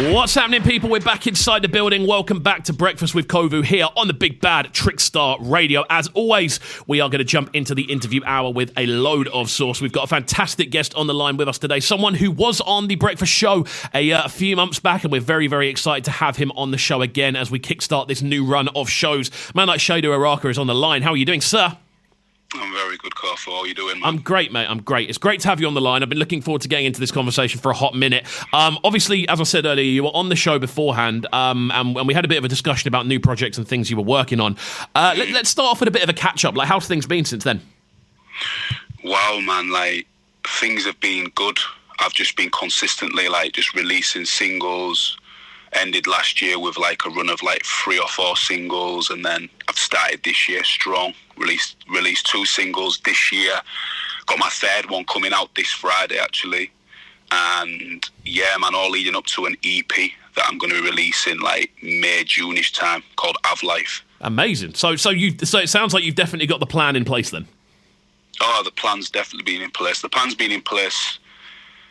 What's happening, people? We're back inside the building. Welcome back to Breakfast with KXVU here on the Big Bad Trickstar Radio. As always, we are going to jump into the interview hour with a load of sauce. We've got a fantastic guest on the line with us today, someone who was on the Breakfast Show a few months back, and we're very, very excited to have him on the show again as we kickstart this new run of shows. Man like Chiedu Oraka is on the line. How are you doing, sir? I'm very good, Carl. How are you doing, man? I'm great, mate. I'm great. It's great to have you on the line. I've been looking forward to getting into this conversation for a hot minute. Obviously, as I said earlier, you were on the show beforehand, and we had a bit of a discussion about new projects and things you were working on. Let's start off with a bit of a catch-up. Like, how's things been since then? Wow, man. Like, things have been good. I've just been consistently, just releasing singles. Ended last year with, a run of, 3 or 4 singles, and then I've started this year strong. Released 2 singles this year. Got my 3rd one coming out this Friday, actually. And, yeah, man, all leading up to an EP that I'm going to release in, May, June-ish time, called Have Life. Amazing. So it sounds like you've definitely got the plan in place, then? Oh, the plan's definitely been in place. The plan's been in place,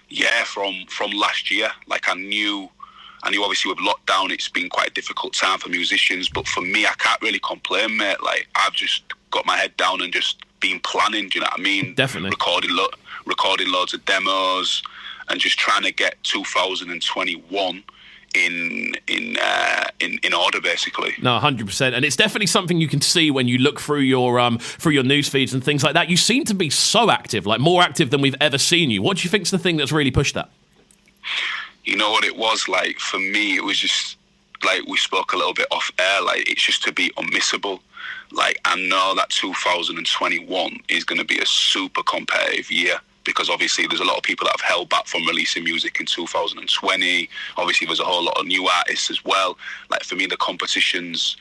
yeah, from last year. I knew obviously with lockdown it's been quite a difficult time for musicians, but for me, I can't really complain, mate. I've just got my head down and just been planning, do you know what I mean? Definitely. Recording loads of demos and just trying to get 2021 in order, basically. No, 100%. And it's definitely something you can see when you look through your news feeds and things like that. You seem to be so active, more active than we've ever seen you. What do you think's the thing that's really pushed that? You know what it was, for me, it was just, we spoke a little bit off air, it's just to be unmissable. I know that 2021 is going to be a super competitive year, because obviously there's a lot of people that have held back from releasing music in 2020. Obviously there's a whole lot of new artists as well. For me, the competition's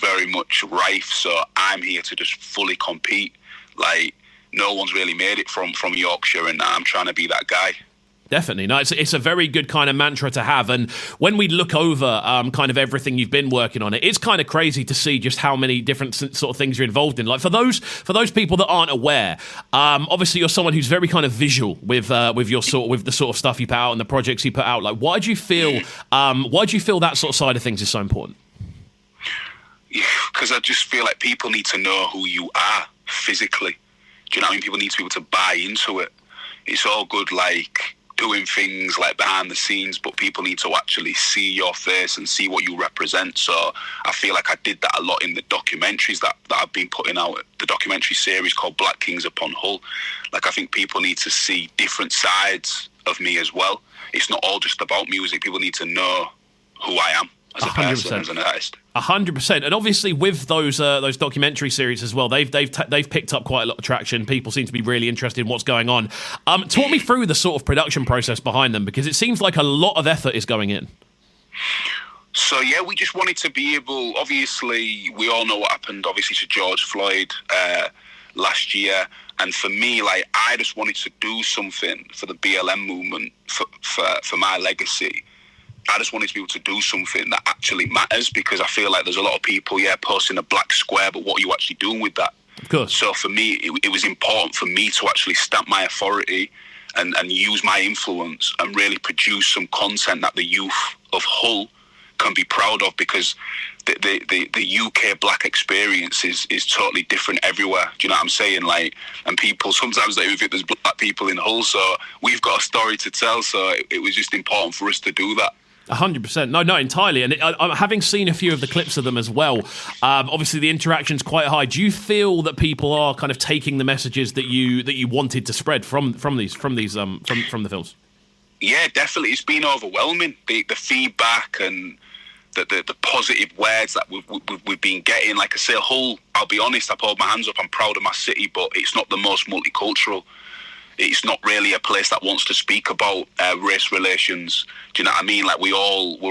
very much rife, so I'm here to just fully compete. No one's really made it from Yorkshire, and I'm trying to be that guy. Definitely. No, it's a very good kind of mantra to have. And when we look over kind of everything you've been working on, it's kind of crazy to see just how many different sort of things you're involved in. For those people that aren't aware, obviously you're someone who's very kind of visual with the sort of stuff you put out and the projects you put out. Why do you feel that sort of side of things is so important? Yeah, because I just feel like people need to know who you are physically. Do you know what I mean? People need to be able to buy into it. It's all good, doing things behind the scenes, but people need to actually see your face and see what you represent. So I feel like I did that a lot in the documentaries that I've been putting out. The documentary series called Black Kings Upon Hull. I think people need to see different sides of me as well. It's not all just about music. People need to know who I am as a 100%. Person, as an artist. 100%. And obviously with those documentary series as well, they've picked up quite a lot of traction. People seem to be really interested in what's going on. Talk me through the sort of production process behind them, because it seems like a lot of effort is going in. So yeah, we just wanted to be able, obviously we all know what happened obviously to George Floyd last year, and for me, I just wanted to do something for the BLM movement, for my legacy. I just wanted to be able to do something that actually matters, because I feel like there's a lot of people, posting a black square, but what are you actually doing with that? Of course. So for me, it was important for me to actually stamp my authority and use my influence and really produce some content that the youth of Hull can be proud of, because the UK black experience is totally different everywhere. Do you know what I'm saying? And people sometimes they think there's black people in Hull, so we've got a story to tell. So it was just important for us to do that. 100%. No, entirely. And having seen a few of the clips of them as well, obviously the interaction's quite high. Do you feel that people are kind of taking the messages that you wanted to spread from the films? Yeah, definitely. It's been overwhelming. The feedback and the positive words that we've been getting. Like I say, Hull, I'll be honest, I hold my hands up. I'm proud of my city, but it's not the most multicultural. It's not really a place that wants to speak about race relations. Do you know what I mean? We're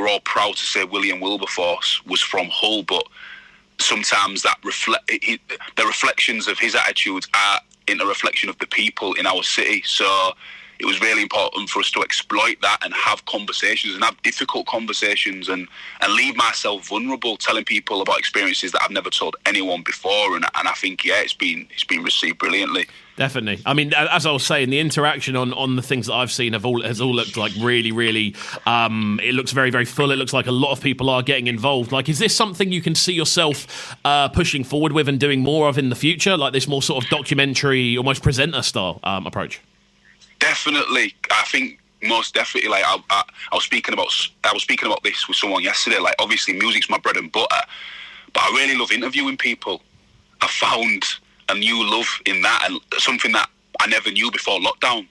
all proud to say William Wilberforce was from Hull, but sometimes that the reflections of his attitudes are in a reflection of the people in our city. So it was really important for us to exploit that and have conversations and have difficult conversations and leave myself vulnerable, telling people about experiences that I've never told anyone before. And I think, it's been received brilliantly. Definitely. I mean, as I was saying, the interaction on the things that I've seen has all looked like really, really. It looks very, very full. It looks like a lot of people are getting involved. Like, is this something you can see yourself pushing forward with and doing more of in the future? Like this more sort of documentary, almost presenter style approach? Definitely. I think most definitely. Like I was speaking about this with someone yesterday. Like, obviously, music's my bread and butter, but I really love interviewing people. I found a new love in that, and something that I never knew before lockdown.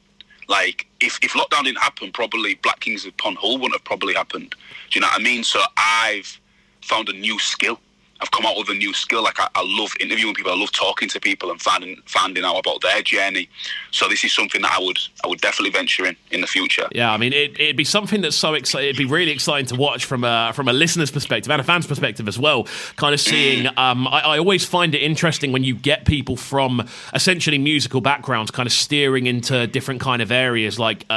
Like, if lockdown didn't happen, probably Black Kings Upon Hull wouldn't have probably happened. Do you know what I mean? So I've found a new skill. I've come out with a new skill. Like, I love interviewing people. I love talking to people and finding out about their journey. So this is something that I would definitely venture in the future. Yeah, I mean, it'd be something that's so exciting. It'd be really exciting to watch from a listener's perspective and a fan's perspective as well. Kind of seeing. I always find it interesting when you get people from essentially musical backgrounds, kind of steering into different kind of areas, like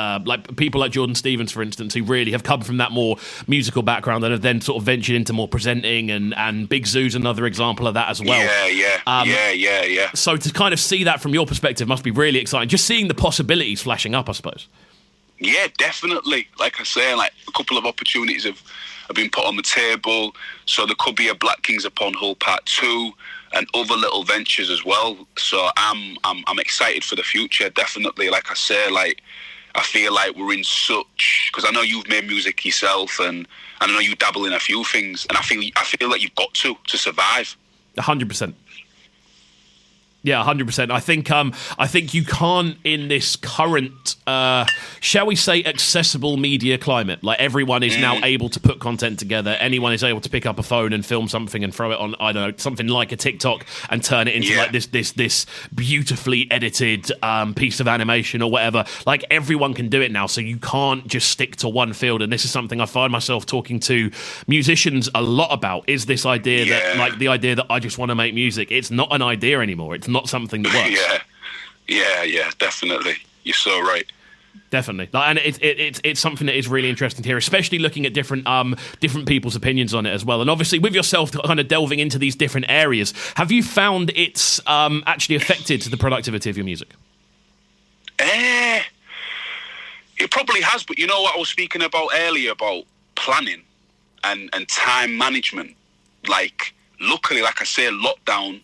people like Jordan Stevens, for instance, who really have come from that more musical background and have then sort of ventured into more presenting, and Big Zoo's another example of that as well. Yeah. So to kind of see that from your perspective must be really exciting. Just seeing the possibilities flashing up, I suppose. Yeah, definitely. Like I say, like a couple of opportunities have been put on the table. So there could be a Black Kings Upon Hull Part 2 and other little ventures as well. So I'm excited for the future. Definitely. Like I say, like I feel like we're in such, because I know you've made music yourself, and I know you dabble in a few things, and I feel like you've got to survive. 100%. Yeah, 100%. I think you can't, in this current, shall we say, accessible media climate. Like, everyone is now able to put content together. Anyone is able to pick up a phone and film something and throw it on, I don't know, something like a TikTok and turn it into like this beautifully edited piece of animation or whatever. Like, everyone can do it now, so you can't just stick to one field. And this is something I find myself talking to musicians a lot about, is this idea that, like, the idea that I just want to make music. It's not an idea anymore. It's not something that works. Yeah, definitely. You're so right. Definitely, and it's something that is really interesting to hear, especially looking at different people's opinions on it as well. And obviously, with yourself kind of delving into these different areas, have you found it's actually affected the productivity of your music? It probably has, but you know what I was speaking about earlier about planning and time management. Like, luckily, like I say, lockdown.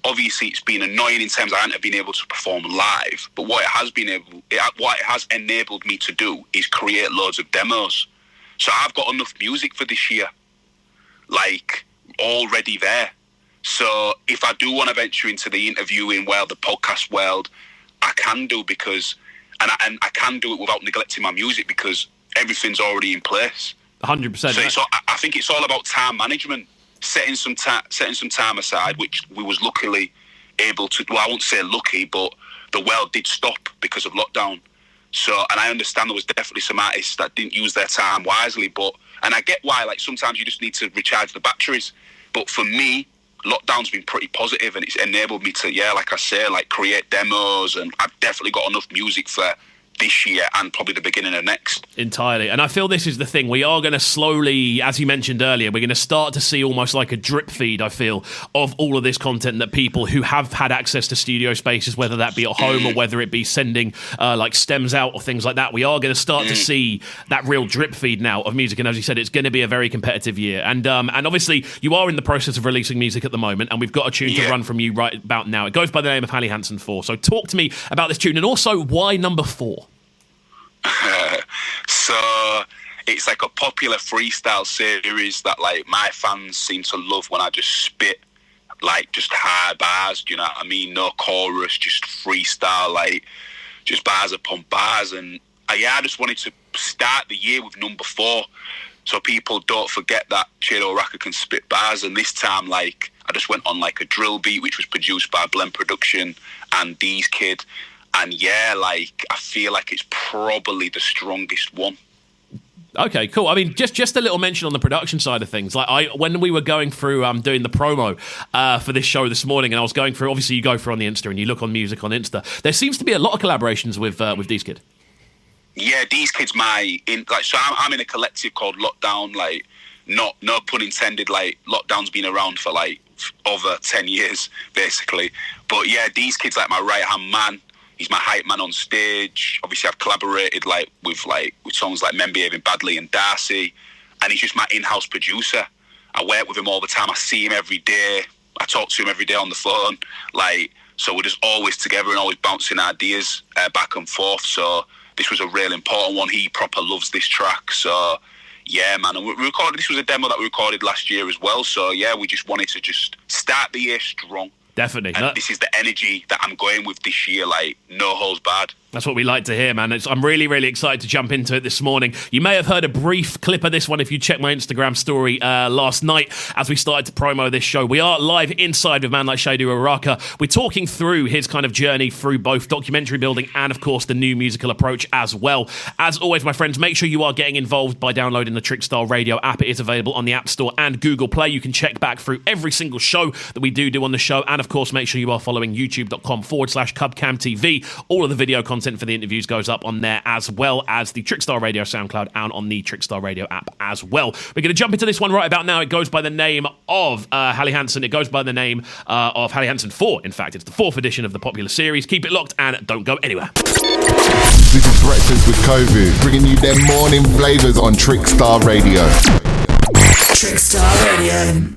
Obviously, it's been annoying in terms of I haven't been able to perform live. But what it has enabled me to do is create loads of demos. So I've got enough music for this year, like, already there. So if I do want to venture into the interviewing world, the podcast world, I can do, because, and I can do it without neglecting my music, because everything's already in place. 100%. So I think it's all about time management. Setting some time aside, which we was luckily able to. Well, I won't say lucky, but the world did stop because of lockdown. So, and I understand there was definitely some artists that didn't use their time wisely. And I get why. Like, sometimes you just need to recharge the batteries. But for me, lockdown's been pretty positive, and it's enabled me to, like I say, like, create demos, and I've definitely got enough music for this year and probably the beginning of next. Entirely. And I feel this is the thing. We are going to slowly, as you mentioned earlier, we're going to start to see almost like a drip feed, I feel, of all of this content that people who have had access to studio spaces, whether that be at home or whether it be sending like stems out or things like that, we are going to start to see that real drip feed now of music. And as you said, it's going to be a very competitive year. And obviously, you are in the process of releasing music at the moment, and we've got a tune to run from you right about now. It goes by the name of Hallie Hansen 4. So talk to me about this tune, and also why number 4? So it's like a popular freestyle series that, like, my fans seem to love when I just spit, like, just hard bars, do you know what I mean? No chorus, just freestyle, like, just bars upon bars. And I just wanted to start the year with number 4, so people don't forget that Chiedu Oraka can spit bars. And this time, like, I just went on, like, a drill beat, which was produced by Blend Production and D's Kid. And like, I feel like it's probably the strongest one. Okay, cool. I mean, just a little mention on the production side of things. Like, when we were going through doing the promo for this show this morning, and I was going through, obviously you go through on the Insta and you look on music on Insta, there seems to be a lot of collaborations with D's Kid. Yeah, D's Kid's so I'm in a collective called Lockdown. Like, no pun intended. Like, Lockdown's been around for like over 10 years, basically. But yeah, D's Kid's like my right hand man. He's my hype man on stage. Obviously, I've collaborated with songs like Men Behaving Badly and Darcy, and he's just my in-house producer. I work with him all the time. I see him every day. I talk to him every day on the phone. So we're just always together and always bouncing ideas back and forth. So this was a real important one. He proper loves this track. So yeah, man. And we recorded. This was a demo that we recorded last year as well. So yeah, we just wanted to just start the year strong. Definitely. And this is the energy that I'm going with this year, no holds barred. That's what we like to hear, man. I'm really, really excited to jump into it this morning. You may have heard a brief clip of this one if you check my Instagram story last night as we started to promo this show. We are live inside with a man like Chiedu Oraka. We're talking through his kind of journey through both documentary building and, of course, the new musical approach as well. As always, my friends, make sure you are getting involved by downloading the Trickstar Radio app. It is available on the App Store and Google Play. You can check back through every single show that we do on the show. And, of course, make sure you are following youtube.com/CubCamTV. All of the video content for the interviews goes up on there, as well as the Trickstar Radio SoundCloud and on the Trickstar Radio app as well. We're going to jump into this one right about now. It goes by the name of Hallie Hansen. It goes by the name of Hallie Hansen 4. In fact, it's the 4th edition of the popular series. Keep it locked and don't go anywhere. This is Breakfast with KXVU, bringing you their morning flavours on Trickstar Radio. Trickstar Radio.